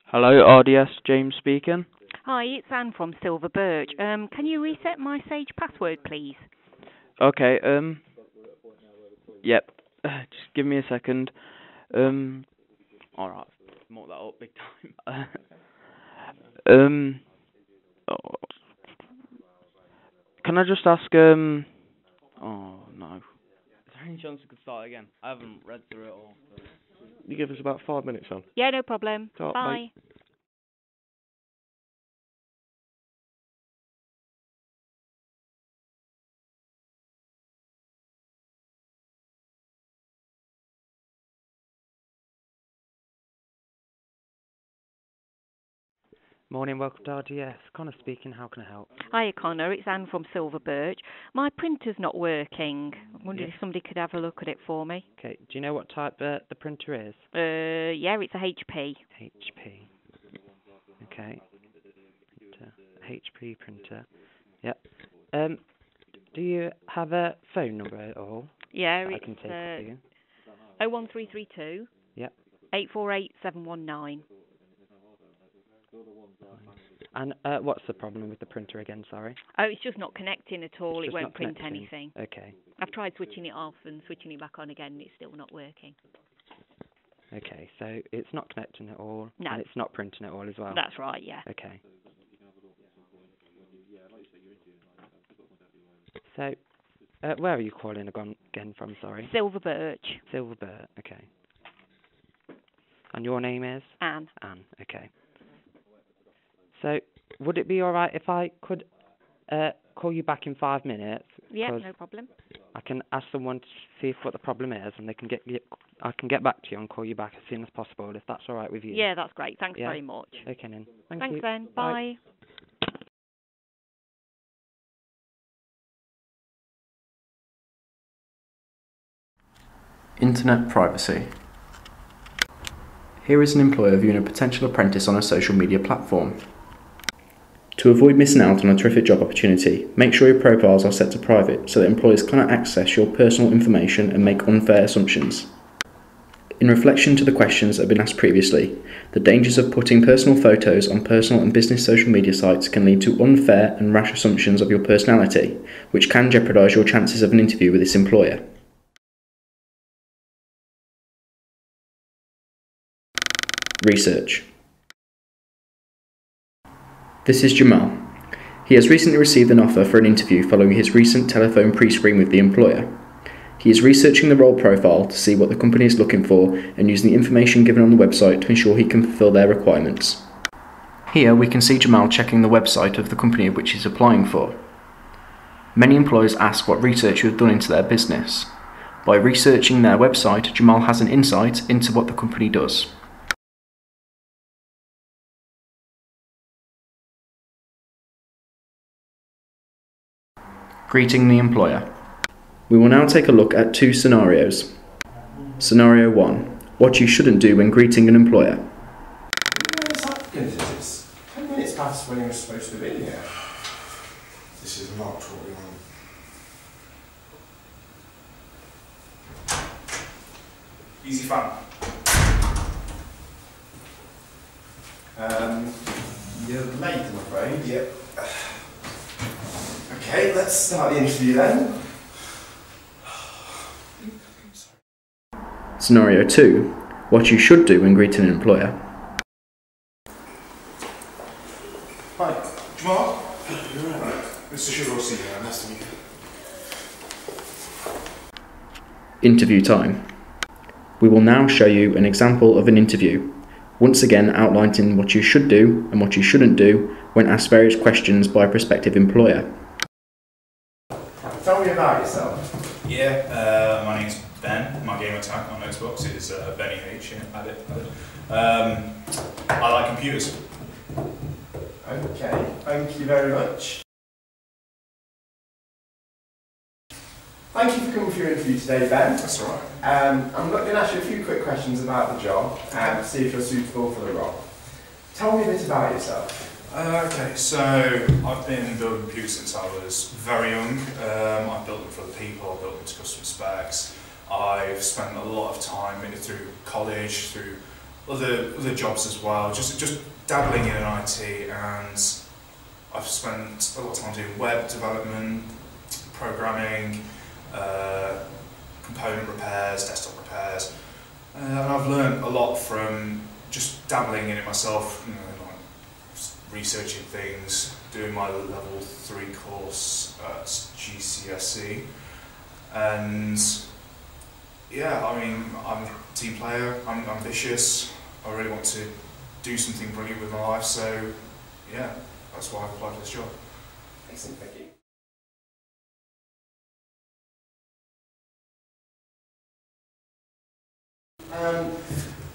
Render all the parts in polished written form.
Hello, RDS, James speaking. Hi, it's Anne from Silver Birch. Can you reset my Sage password, please? Okay, yep. Just give me a second. Alright, mark that up big time. Oh, can I just ask, oh no. Is there any chance I could start again? I haven't read through it all. You give us about 5 minutes on. Yeah, no problem. Bye. Bye. Morning, welcome to RDS. Connor speaking, how can I help? Hiya, Connor. It's Anne from Silver Birch. My printer's not working. I wondered if somebody could have a look at it for me. Okay, do you know what type the printer is? Yeah, it's a HP. HP. Okay. HP printer. Yep. Do you have a phone number at all? Yeah, I can take it for you. 01332. Yep. 848719. And what's the problem with the printer again, sorry? Oh, it's just not connecting at all. It won't print connecting. anything. Okay. I've tried switching it off and switching it back on again, and it's still not working. Okay, so it's not connecting at all, No. and it's not printing at all as well? That's right, yeah. Okay. So, where are you calling again from, sorry? Silver Birch. Silver Birch, okay. And your name is? Anne. Anne, okay. So, would it be alright if I could call you back in 5 minutes? Yeah, no problem. I can ask someone to see what the problem is, and they can I can get back to you and call you back as soon as possible, if that's alright with you. Yeah, that's great. Thanks very much. Okay then. Thanks you. then. Bye. Internet privacy. Here is an employer viewing a potential apprentice on a social media platform. To avoid missing out on a terrific job opportunity, make sure your profiles are set to private so that employers cannot access your personal information and make unfair assumptions. In reflection to the questions that have been asked previously, the dangers of putting personal photos on personal and business social media sites can lead to unfair and rash assumptions of your personality, which can jeopardise your chances of an interview with this employer. Research. This is Jamal. He has recently received an offer for an interview following his recent telephone pre-screen with the employer. He is researching the role profile to see what the company is looking for and using the information given on the website to ensure he can fulfill their requirements. Here we can see Jamal checking the website of the company which he is applying for. Many employers ask what research you have done into their business. By researching their website, Jamal has an insight into what the company does. Greeting the employer. We will now take a look at 2 scenarios. Scenario 1. What you shouldn't do when greeting an employer. This applicant is 10 minutes past when he was supposed to be here. This is not what we want. Easy fun. You're late, I'm afraid. Yep. Okay, let's start the interview then. Scenario 2. What you should do when greeting an employer. Hi, Jamal. You're right. Mr. Shirossi here. Nice to meet you. Interview time. We will now show you an example of an interview, once again outlining what you should do and what you shouldn't do when asked various questions by a prospective employer. Tell me about yourself. Yeah, my name's Ben. My gamer tag on Xbox is Benny H. Yeah, add it. I like computers. Okay, thank you very much. Thank you for coming for your interview today, Ben. That's all right. I'm going to ask you a few quick questions about the job and see if you're suitable for the role. Tell me a bit about yourself. Okay, so I've been building computers since I was very young. I've built them for the people, I've built them to custom specs. I've spent a lot of time through college, through other jobs as well, just dabbling in IT, and I've spent a lot of time doing web development, programming, component repairs, desktop repairs, and I've learned a lot from just dabbling in it myself, you know, like researching things, doing my level 3 course at GCSE, and yeah, I mean, I'm a team player, I'm ambitious, I really want to do something brilliant with my life, so yeah, that's why I've applied for this job. Excellent, thank you.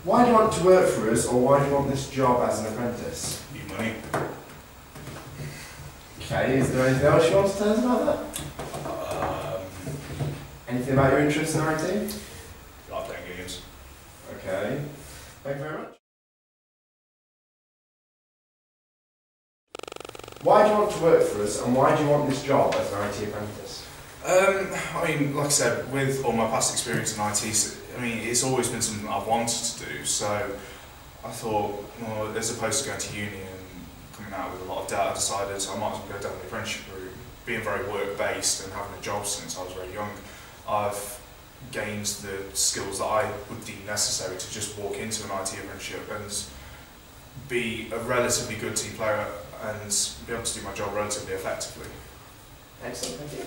Why do you want to work for us, or why do you want this job as an apprentice? Need money. Okay, is there anything else you want to tell us about that? Anything about your interest in IT? I like playing games. Okay, thank you very much. Why do you want to work for us, and why do you want this job as an IT apprentice? I mean, like I said, with all my past experience in IT, I mean, it's always been something I've wanted to do, so I thought, well, as opposed to going to uni and coming out with a lot of debt, I decided I might as well go down the apprenticeship route. Being very work-based and having a job since I was very young, I've gained the skills that I would deem necessary to just walk into an IT apprenticeship and be a relatively good team player and be able to do my job relatively effectively. Excellent, thank you.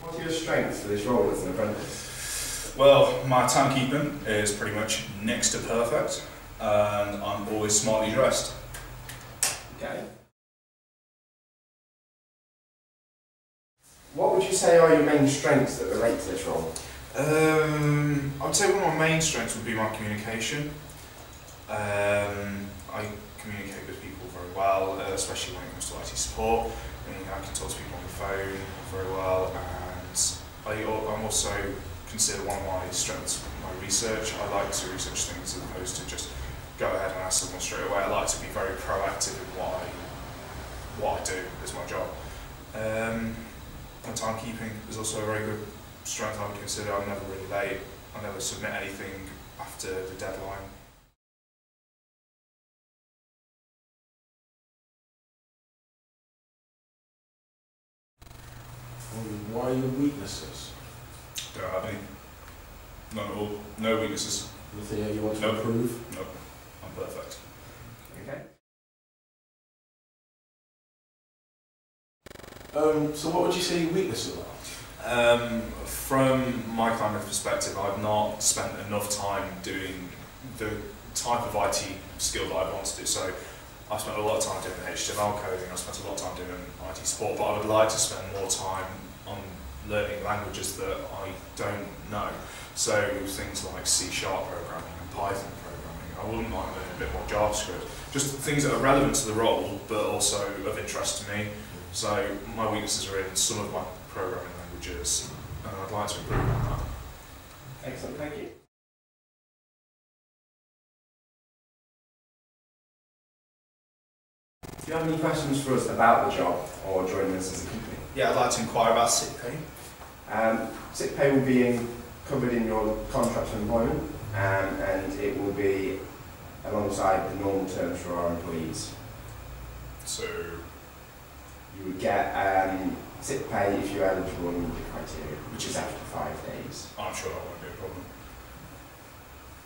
What are your strengths for this role as an apprentice? Well, my timekeeping is pretty much next to perfect, and I'm always smartly dressed. Okay. What would you say are your main strengths that relate to this role? I would say one of my main strengths would be my communication. I communicate with people very well, especially when it comes to IT support. I can talk to people on the phone very well, and I'm also consider one of my strengths my research. I like to research things as opposed to just go ahead and ask someone straight away. I like to be very proactive in what I do as my job. And timekeeping is also a very good strength I would consider. I'm never really late. I never submit anything after the deadline. What are your weaknesses? Don't have any. None at all. No weaknesses. Nothing you want to Nope. improve? Nope. I'm perfect. Okay. So what would you say your weaknesses are? From my kind of perspective, I've not spent enough time doing the type of IT skill that I want to do. So I've spent a lot of time doing HTML coding, I've spent a lot of time doing IT support, but I would like to spend more time on learning languages that I don't know. So things like C# programming and Python programming. I wouldn't mind learning a bit more JavaScript. Just things that are relevant to the role, but also of interest to me. So my weaknesses are in some of my programming languages, and I'd like to improve on that. Excellent, thank you. Do you have any questions for us about the job or joining us as a company? Yeah, I'd like to inquire about sick pay. Sick pay will be covered in your contract of employment, and it will be alongside the normal terms for our employees. So, You would get sick pay if you're eligible and meet the criteria, which is after 5 days. I'm sure that won't be a problem.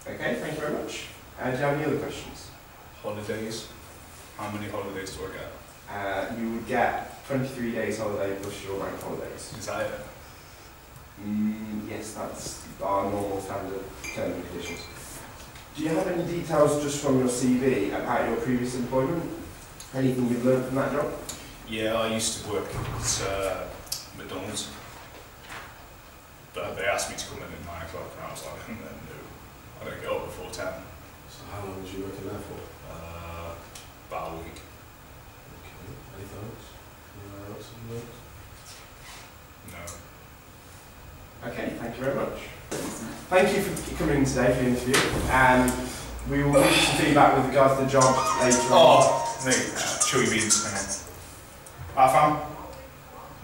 Okay, thank you very much. Do you have any other questions? Holidays. How many holidays do I get? You would get 23 days holiday plus your bank holidays. Is that it? Yes, that's our normal standard terms and conditions. Do you have any details just from your CV about your previous employment? Anything you've learned from that job? Yeah, I used to work at McDonald's, but they asked me to come in at 9 o'clock, and I was like, no, I don't get up before 10. So how long was you working there for? About a week. Okay. Anything else? Anywhere else you learned? No. Okay, thank you very much. Thank you for coming in today for the interview. We will give you some feedback with regards to the job later on. Oh, mate, chewy beans. Hang on. Fam?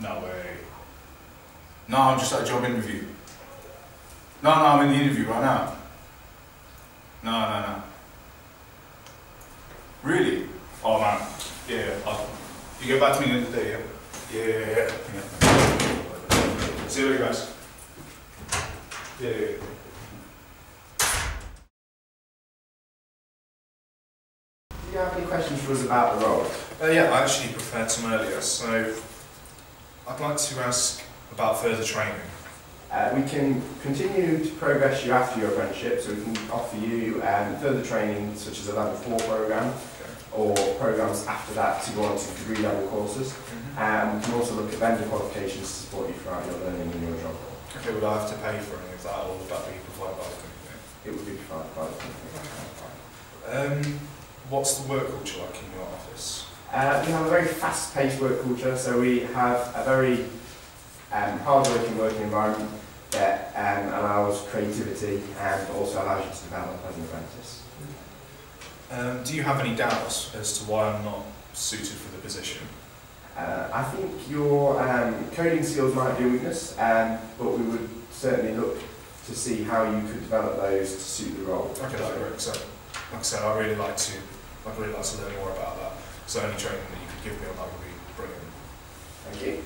No way. No, I'm just at a job interview. No, I'm in the interview right now. No. Really? Oh man. Yeah. You get back to me in the end of the day, yeah? Yeah. See you later, guys. Yeah. Do you have any questions for us about the role? Yeah, I actually prepared some earlier, so I'd like to ask about further training. We can continue to progress you after your apprenticeship, so we can offer you further training such as a level 4 programme or programmes after that to go on to degree level courses. We can also look at vendor qualifications to support you throughout your learning and your job role. Okay, would I have to pay for any of that, or would that be provided by the company? It would be provided by the company. What's the work culture like in your office? We have a very fast-paced work culture, so we have a very hard-working working environment that allows creativity and also allows you to develop as an apprentice. Do you have any doubts as to why I'm not suited for the position? I think your coding skills might be a weakness, but we would certainly look to see how you could develop those to suit the role. Okay, that's great. So, like I said, I'd really like to learn more about that. So any training that you could give me on that would be brilliant. Thank you.